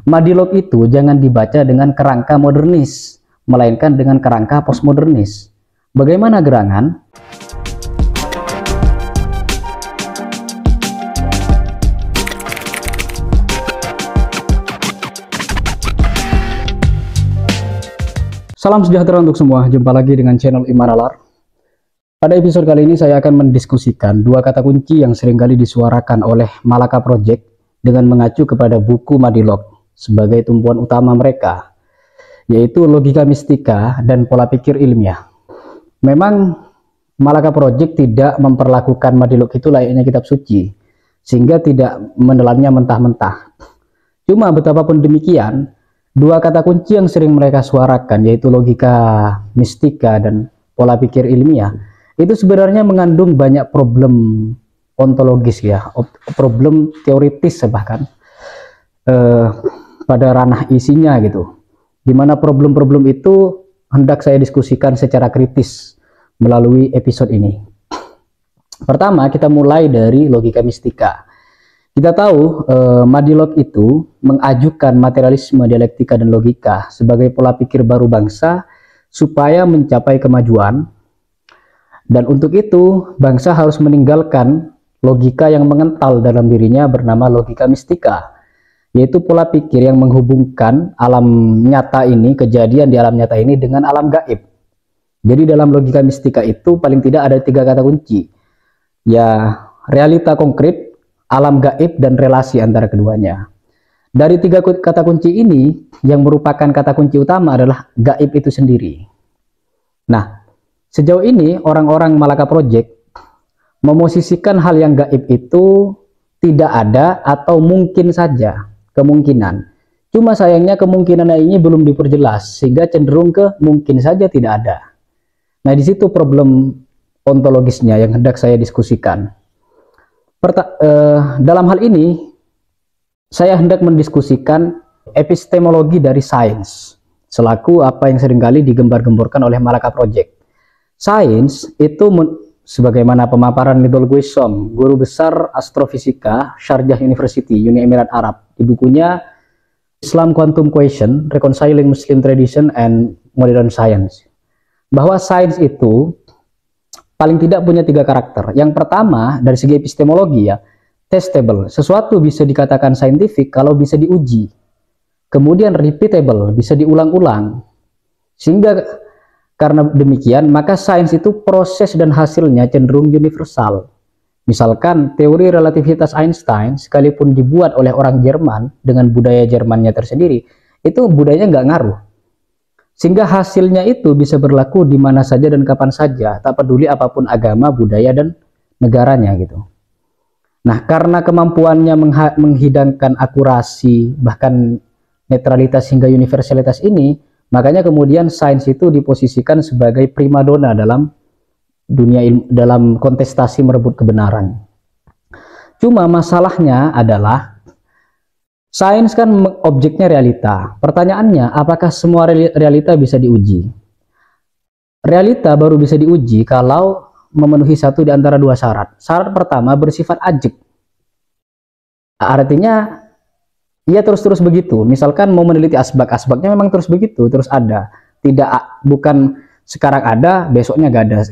Madilog itu jangan dibaca dengan kerangka modernis, melainkan dengan kerangka postmodernis. Bagaimana gerangan? Salam sejahtera untuk semua, jumpa lagi dengan channel Iman Nalar. Pada episode kali ini saya akan mendiskusikan dua kata kunci yang seringkali disuarakan oleh Malaka Project dengan mengacu kepada buku Madilog sebagai tumpuan utama mereka, yaitu logika mistika dan pola pikir ilmiah. Memang Malaka Project tidak memperlakukan Madilog itu layaknya kitab suci, sehingga tidak menelannya mentah-mentah. Cuma betapapun demikian, dua kata kunci yang sering mereka suarakan, yaitu logika mistika dan pola pikir ilmiah, itu sebenarnya mengandung banyak problem ontologis, ya, problem teoritis bahkan pada ranah isinya gitu, dimana problem-problem itu hendak saya diskusikan secara kritis melalui episode ini. Pertama, kita mulai dari logika mistika. Kita tahu Madilog itu mengajukan materialisme, dialektika, dan logika sebagai pola pikir baru bangsa supaya mencapai kemajuan, dan untuk itu bangsa harus meninggalkan logika yang mengental dalam dirinya bernama logika mistika, yaitu pola pikir yang menghubungkan alam nyata ini, kejadian di alam nyata ini, dengan alam gaib. Jadi dalam logika mistika itu paling tidak ada tiga kata kunci, ya, realita konkret, alam gaib, dan relasi antara keduanya. Dari tiga kata kunci ini, yang merupakan kata kunci utama adalah gaib itu sendiri. Nah, sejauh ini orang-orang Malaka Project memosisikan hal yang gaib itu tidak ada atau mungkin saja, kemungkinan. Cuma sayangnya kemungkinan ini belum diperjelas, sehingga cenderung ke mungkin saja tidak ada. Nah, di situ problem ontologisnya yang hendak saya diskusikan. Dalam hal ini saya hendak mendiskusikan epistemologi dari sains, selaku apa yang seringkali digembar-gemborkan oleh Malaka Project. Sains itu sebagaimana pemaparan Nidal Guessom, guru besar astrofisika Sharjah University, Uni Emirat Arab, di bukunya Islam Quantum Question, Reconciling Muslim Tradition and Modern Science, bahwa sains itu paling tidak punya tiga karakter. Yang pertama, dari segi epistemologi, ya, testable, sesuatu bisa dikatakan saintifik kalau bisa diuji. Kemudian repeatable, bisa diulang-ulang. Sehingga karena demikian, maka sains itu proses dan hasilnya cenderung universal. Misalkan teori relativitas Einstein, sekalipun dibuat oleh orang Jerman dengan budaya Jermannya tersendiri, itu budayanya nggak ngaruh. Sehingga hasilnya itu bisa berlaku di mana saja dan kapan saja, tak peduli apapun agama, budaya, dan negaranya gitu. Nah, karena kemampuannya menghidangkan akurasi, bahkan netralitas hingga universalitas ini, makanya kemudian sains itu diposisikan sebagai primadona dalam dunia ilmu, dalam kontestasi merebut kebenaran. Cuma masalahnya adalah sains kan objeknya realita. Pertanyaannya, apakah semua realita bisa diuji? Realita baru bisa diuji kalau memenuhi satu di antara dua syarat. Syarat pertama bersifat ajeg. Artinya ia terus-terus begitu. Misalkan mau meneliti asbak-asbaknya memang terus begitu, terus ada. Tidak, bukan sekarang ada, besoknya gak ada.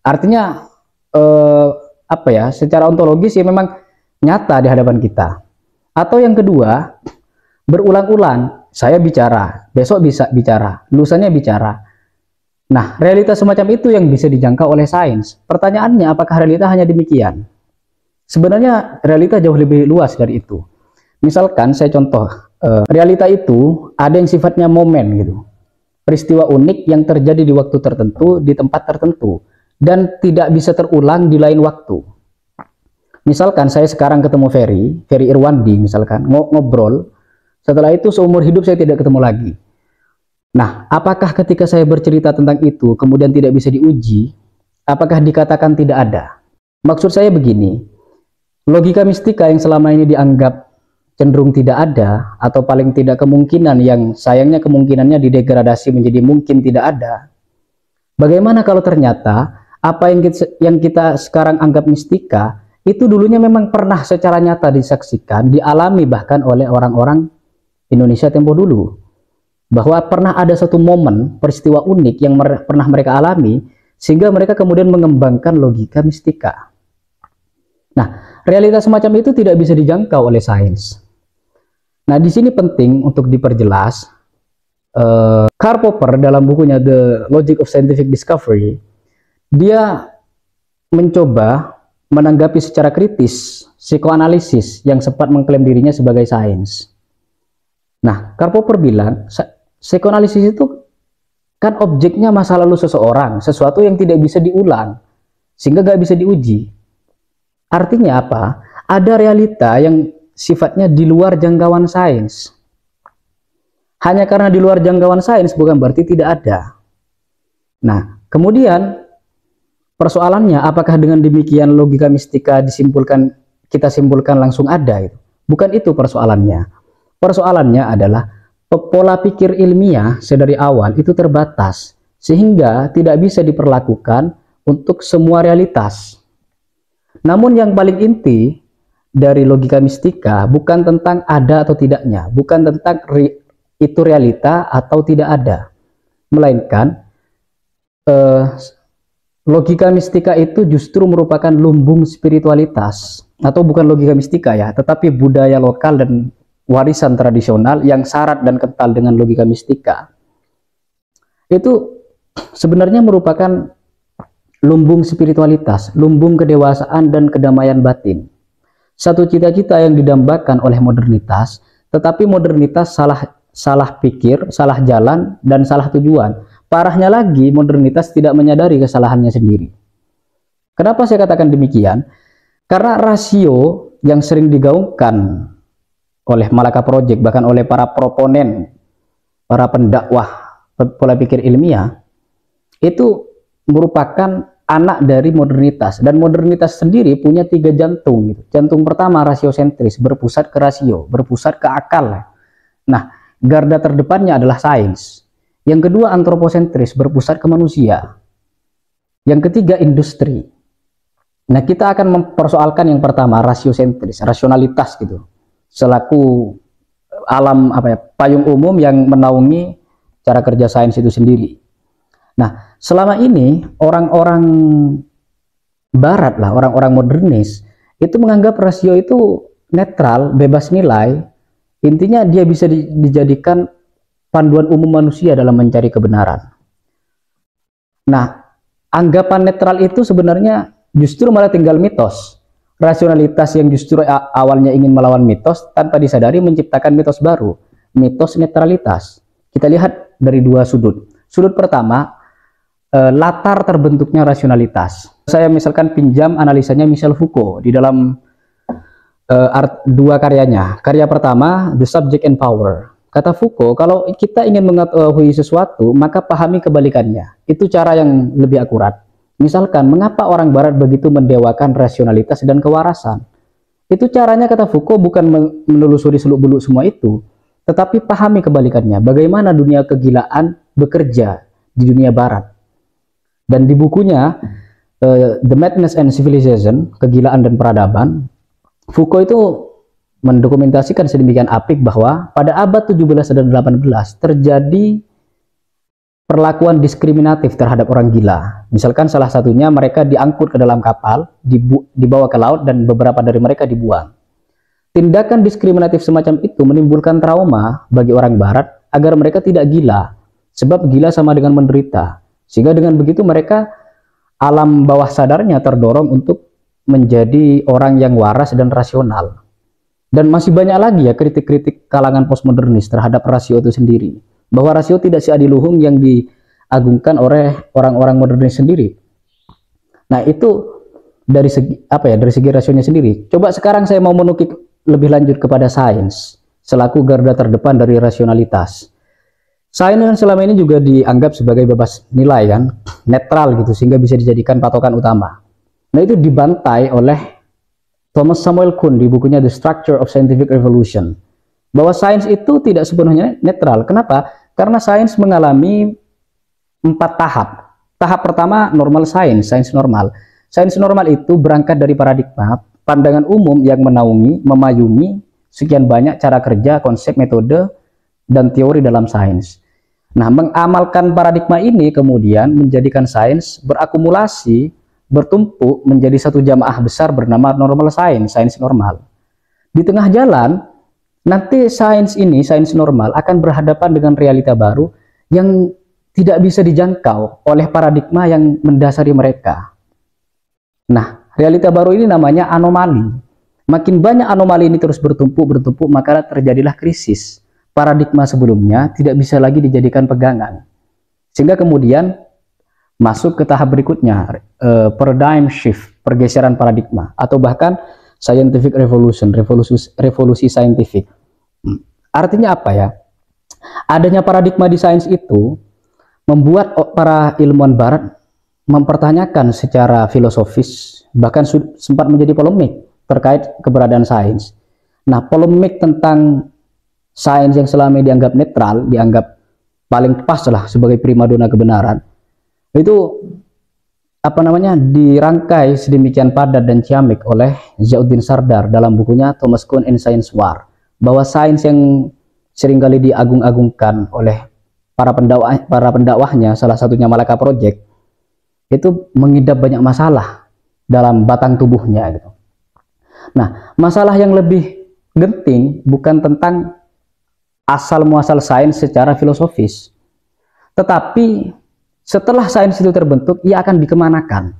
Artinya apa ya? Secara ontologis ya memang nyata di hadapan kita. Atau yang kedua, berulang-ulang. Saya bicara, besok bisa bicara, lusanya bicara. Nah, realitas semacam itu yang bisa dijangkau oleh sains. Pertanyaannya, apakah realita hanya demikian? Sebenarnya realita jauh lebih luas dari itu. Misalkan saya contoh, realita itu ada yang sifatnya momen gitu, peristiwa unik yang terjadi di waktu tertentu, di tempat tertentu, dan tidak bisa terulang di lain waktu. Misalkan saya sekarang ketemu Ferry Irwandi, misalkan ngobrol, setelah itu seumur hidup saya tidak ketemu lagi. Nah, apakah ketika saya bercerita tentang itu kemudian tidak bisa diuji? Apakah dikatakan tidak ada? Maksud saya begini, logika mistika yang selama ini dianggap cenderung tidak ada, atau paling tidak kemungkinan, yang sayangnya kemungkinannya didegradasi menjadi mungkin tidak ada. Bagaimana kalau ternyata apa yang kita sekarang anggap mistika itu dulunya memang pernah secara nyata disaksikan, dialami bahkan oleh orang-orang Indonesia tempo dulu, bahwa pernah ada satu momen peristiwa unik yang pernah mereka alami sehingga mereka kemudian mengembangkan logika mistika. Nah, realitas semacam itu tidak bisa dijangkau oleh sains. Nah, di sini penting untuk diperjelas. Karl Popper dalam bukunya The Logic of Scientific Discovery, dia mencoba menanggapi secara kritis psikoanalisis yang sempat mengklaim dirinya sebagai sains. Nah, Karl Popper bilang, psikoanalisis itu kan objeknya masa lalu seseorang, sesuatu yang tidak bisa diulang, sehingga gak bisa diuji. Artinya apa? Ada realita yang sifatnya di luar jangkauan sains. Hanya karena di luar jangkauan sains bukan berarti tidak ada. Nah, kemudian persoalannya apakah dengan demikian logika mistika kita simpulkan langsung ada? Bukan itu persoalannya. Persoalannya adalah pola pikir ilmiah sedari awal itu terbatas sehingga tidak bisa diperlakukan untuk semua realitas. Namun yang paling inti dari logika mistika bukan tentang ada atau tidaknya, bukan tentang itu realita atau tidak ada, melainkan logika mistika itu justru merupakan lumbung spiritualitas, atau bukan logika mistika ya, tetapi budaya lokal dan warisan tradisional yang syarat dan kental dengan logika mistika. Itu sebenarnya merupakan lumbung spiritualitas, lumbung kedewasaan dan kedamaian batin. Satu cita-cita yang didambakan oleh modernitas, tetapi modernitas salah pikir, salah jalan, dan salah tujuan. Parahnya lagi, modernitas tidak menyadari kesalahannya sendiri. Kenapa saya katakan demikian? Karena rasio yang sering digaungkan oleh Malaka Project, bahkan oleh para proponen, para pendakwah pola pikir ilmiah, itu merupakan anak dari modernitas. Dan modernitas sendiri punya 3 jantung. Jantung pertama rasiosentris, berpusat ke rasio, berpusat ke akal. Nah, garda terdepannya adalah sains. Yang kedua antroposentris, berpusat ke manusia. Yang ketiga industri. Nah, kita akan mempersoalkan yang pertama rasiosentris, rasionalitas gitu, selaku payung umum yang menaungi cara kerja sains itu sendiri. Nah, selama ini orang-orang barat lah, orang-orang modernis itu menganggap rasio itu netral, bebas nilai. Intinya dia bisa dijadikan panduan umum manusia dalam mencari kebenaran. Nah, anggapan netral itu sebenarnya justru malah tinggal mitos. Rasionalitas yang justru awalnya ingin melawan mitos tanpa disadari menciptakan mitos baru, mitos netralitas. Kita lihat dari 2 sudut. Sudut pertama, latar terbentuknya rasionalitas. Saya misalkan pinjam analisanya Michel Foucault di dalam 2 karyanya. Karya pertama, The Subject and Power. Kata Foucault, kalau kita ingin mengetahui sesuatu, maka pahami kebalikannya. Itu cara yang lebih akurat. Misalkan, mengapa orang barat begitu mendewakan rasionalitas dan kewarasan? Itu caranya, kata Foucault, bukan menelusuri seluk-beluk semua itu, tetapi pahami kebalikannya. Bagaimana dunia kegilaan bekerja di dunia barat. Dan di bukunya, The Madness and Civilization, Kegilaan dan Peradaban, Foucault itu mendokumentasikan sedemikian apik bahwa pada abad 17 dan 18 terjadi perlakuan diskriminatif terhadap orang gila. Misalkan salah satunya mereka diangkut ke dalam kapal, dibawa ke laut, dan beberapa dari mereka dibuang. Tindakan diskriminatif semacam itu menimbulkan trauma bagi orang barat agar mereka tidak gila, sebab gila sama dengan menderita. Sehingga dengan begitu mereka alam bawah sadarnya terdorong untuk menjadi orang yang waras dan rasional. Dan masih banyak lagi ya kritik-kritik kalangan postmodernis terhadap rasio itu sendiri, bahwa rasio tidak seadiluhung yang diagungkan oleh orang-orang modernis sendiri. Nah, itu dari segi dari segi rasionya sendiri. Coba sekarang saya mau menukik lebih lanjut kepada sains selaku garda terdepan dari rasionalitas. Sains yang selama ini juga dianggap sebagai bebas nilai kan, netral gitu, sehingga bisa dijadikan patokan utama. Nah, itu dibantai oleh Thomas Samuel Kuhn di bukunya The Structure of Scientific Revolution, bahwa sains itu tidak sepenuhnya netral. Kenapa? Karena sains mengalami 4 tahap. Tahap pertama normal sains, sains normal. Sains normal itu berangkat dari paradigma pandangan umum yang menaungi, memayungi sekian banyak cara kerja, konsep, metode, dan teori dalam sains. Nah, mengamalkan paradigma ini kemudian menjadikan sains berakumulasi, bertumpuk menjadi satu jamaah besar bernama normal science, sains normal. Di tengah jalan, nanti sains ini, sains normal, akan berhadapan dengan realita baru yang tidak bisa dijangkau oleh paradigma yang mendasari mereka. Nah, realita baru ini namanya anomali. Makin banyak anomali ini terus bertumpuk, maka terjadilah krisis. Paradigma sebelumnya tidak bisa lagi dijadikan pegangan. Sehingga kemudian masuk ke tahap berikutnya, paradigm shift, pergeseran paradigma, atau bahkan scientific revolution, revolusi saintifik. Artinya apa ya? Adanya paradigma di sains itu membuat para ilmuwan barat mempertanyakan secara filosofis, bahkan sempat menjadi polemik terkait keberadaan sains. Nah, polemik tentang sains yang selama ini dianggap netral, dianggap paling pas lah sebagai primadona kebenaran, itu dirangkai sedemikian padat dan ciamik oleh Ziauddin Sardar dalam bukunya Thomas Kuhn and Science War, bahwa sains yang seringkali diagung-agungkan oleh para pendakwahnya, salah satunya Malaka Project, itu mengidap banyak masalah dalam batang tubuhnya gitu. Nah, masalah yang lebih genting bukan tentang asal muasal sains secara filosofis, tetapi setelah sains itu terbentuk, ia akan dikemanakan.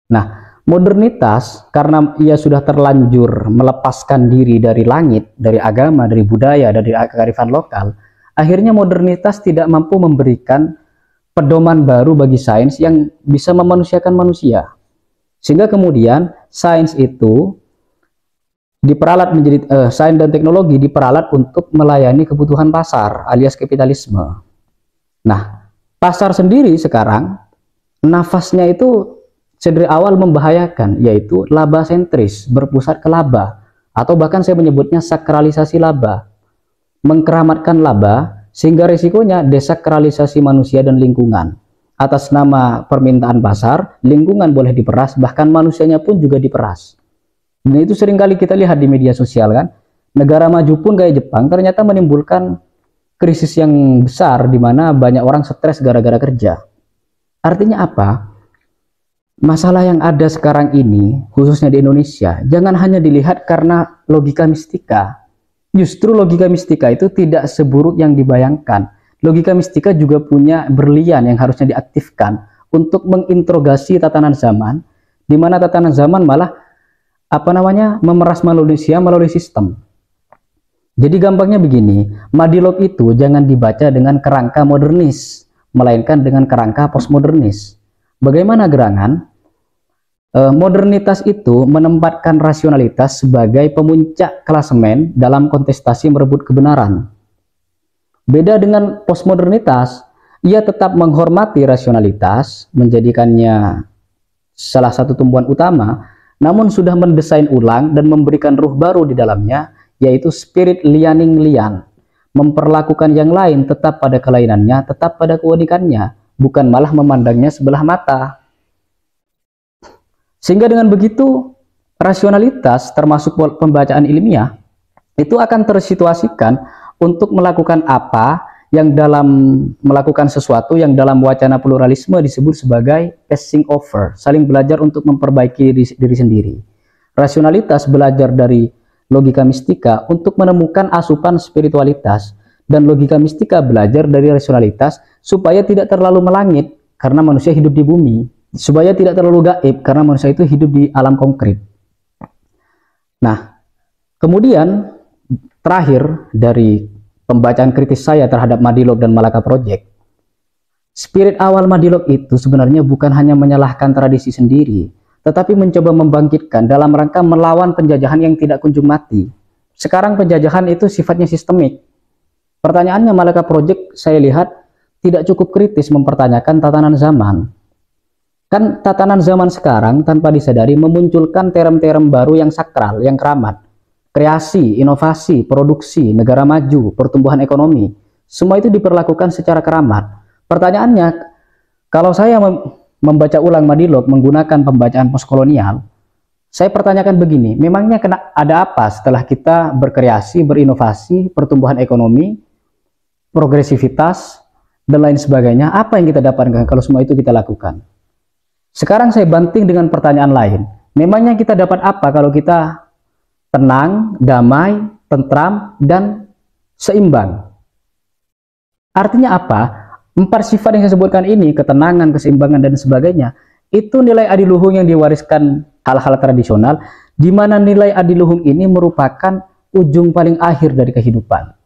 Nah, modernitas karena ia sudah terlanjur melepaskan diri dari langit, dari agama, dari budaya, dari kearifan lokal, akhirnya modernitas tidak mampu memberikan pedoman baru bagi sains yang bisa memanusiakan manusia. Sehingga kemudian sains itu diperalat menjadi sains dan teknologi diperalat untuk melayani kebutuhan pasar alias kapitalisme. Nah, pasar sendiri sekarang nafasnya itu dari awal membahayakan, yaitu laba sentris, berpusat ke laba, atau bahkan saya menyebutnya sakralisasi laba, mengkeramatkan laba sehingga risikonya desakralisasi manusia dan lingkungan. Atas nama permintaan pasar, lingkungan boleh diperas, bahkan manusianya pun juga diperas. Dan itu seringkali kita lihat di media sosial kan, negara maju pun kayak Jepang ternyata menimbulkan krisis yang besar di mana banyak orang stres gara-gara kerja. Artinya apa? Masalah yang ada sekarang ini, khususnya di Indonesia, jangan hanya dilihat karena logika mistika. Justru logika mistika itu tidak seburuk yang dibayangkan. Logika mistika juga punya berlian yang harusnya diaktifkan untuk menginterogasi tatanan zaman, di mana tatanan zaman malah memeras manusia melalui sistem. Jadi gampangnya begini, Madilog itu jangan dibaca dengan kerangka modernis, melainkan dengan kerangka postmodernis. Bagaimana gerangan? Modernitas itu menempatkan rasionalitas sebagai pemuncak klasemen dalam kontestasi merebut kebenaran. Beda dengan postmodernitas, ia tetap menghormati rasionalitas, menjadikannya salah satu tumpuan utama, namun sudah mendesain ulang dan memberikan ruh baru di dalamnya, yaitu spirit lianing lian, memperlakukan yang lain tetap pada kelainannya, tetap pada keunikannya, bukan malah memandangnya sebelah mata. Sehingga dengan begitu, rasionalitas termasuk pembacaan ilmiah itu akan tersituasikan untuk melakukan apa yang melakukan sesuatu yang dalam wacana pluralisme disebut sebagai passing over, saling belajar untuk memperbaiki diri sendiri. Rasionalitas belajar dari logika mistika untuk menemukan asupan spiritualitas, dan logika mistika belajar dari rasionalitas supaya tidak terlalu melangit karena manusia hidup di bumi, supaya tidak terlalu gaib karena manusia itu hidup di alam konkret. Nah, kemudian terakhir dari pembacaan kritis saya terhadap Madilog dan Malaka Project, spirit awal Madilog itu sebenarnya bukan hanya menyalahkan tradisi sendiri, tetapi mencoba membangkitkan dalam rangka melawan penjajahan yang tidak kunjung mati. Sekarang penjajahan itu sifatnya sistemik. Pertanyaannya, Malaka Project saya lihat tidak cukup kritis mempertanyakan tatanan zaman. Kan tatanan zaman sekarang tanpa disadari memunculkan term-term baru yang sakral, yang keramat. Kreasi, inovasi, produksi, negara maju, pertumbuhan ekonomi, semua itu diperlakukan secara keramat. Pertanyaannya, kalau saya membaca ulang Madilog menggunakan pembacaan postkolonial, Saya pertanyakan begini, memangnya ada apa setelah kita berkreasi, berinovasi, pertumbuhan ekonomi, progresivitas, dan lain sebagainya, apa yang kita dapatkan kalau semua itu kita lakukan? Sekarang saya banting dengan pertanyaan lain, memangnya kita dapat apa kalau kita tenang, damai, tentram, dan seimbang? Artinya apa? 4 sifat yang saya sebutkan ini, ketenangan, keseimbangan, dan sebagainya, itu nilai adiluhung yang diwariskan hal-hal tradisional, di mana nilai adiluhung ini merupakan ujung paling akhir dari kehidupan.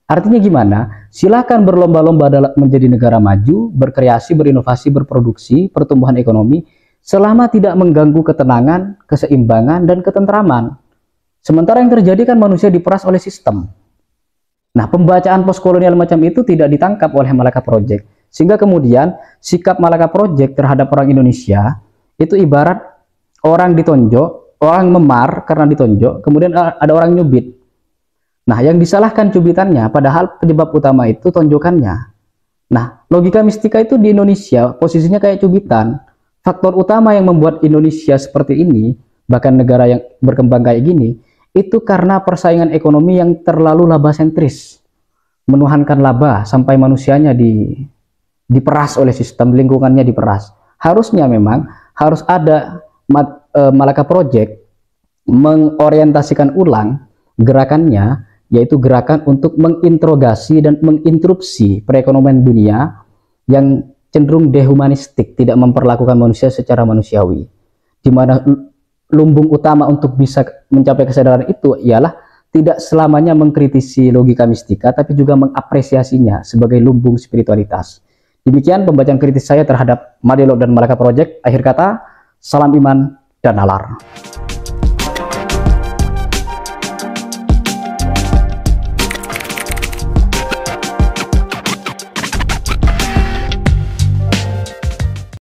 Artinya gimana? Silakan berlomba-lomba dalam menjadi negara maju, berkreasi, berinovasi, berproduksi, pertumbuhan ekonomi, selama tidak mengganggu ketenangan, keseimbangan, dan ketentraman. Sementara yang terjadi kan manusia diperas oleh sistem. Nah, pembacaan postkolonial macam itu tidak ditangkap oleh Malaka Project. Sehingga kemudian sikap Malaka Project terhadap orang Indonesia itu ibarat orang ditonjok, orang memar karena ditonjok, kemudian ada orang nyubit. Nah, yang disalahkan cubitannya, padahal penyebab utama itu tonjokannya. Nah, logika mistika itu di Indonesia posisinya kayak cubitan. Faktor utama yang membuat Indonesia seperti ini, bahkan negara yang berkembang kayak gini, itu karena persaingan ekonomi yang terlalu laba sentris, menuhankan laba sampai manusianya diperas oleh sistem, lingkungannya diperas. Harusnya memang harus ada Malaka Project mengorientasikan ulang gerakannya, yaitu gerakan untuk menginterogasi dan menginterupsi perekonomian dunia yang cenderung dehumanistik, tidak memperlakukan manusia secara manusiawi, di mana lumbung utama untuk bisa mencapai kesadaran itu ialah tidak selamanya mengkritisi logika mistika, tapi juga mengapresiasinya sebagai lumbung spiritualitas. Demikian pembacaan kritis saya terhadap Madelok dan Malaka Project. Akhir kata, salam iman dan nalar.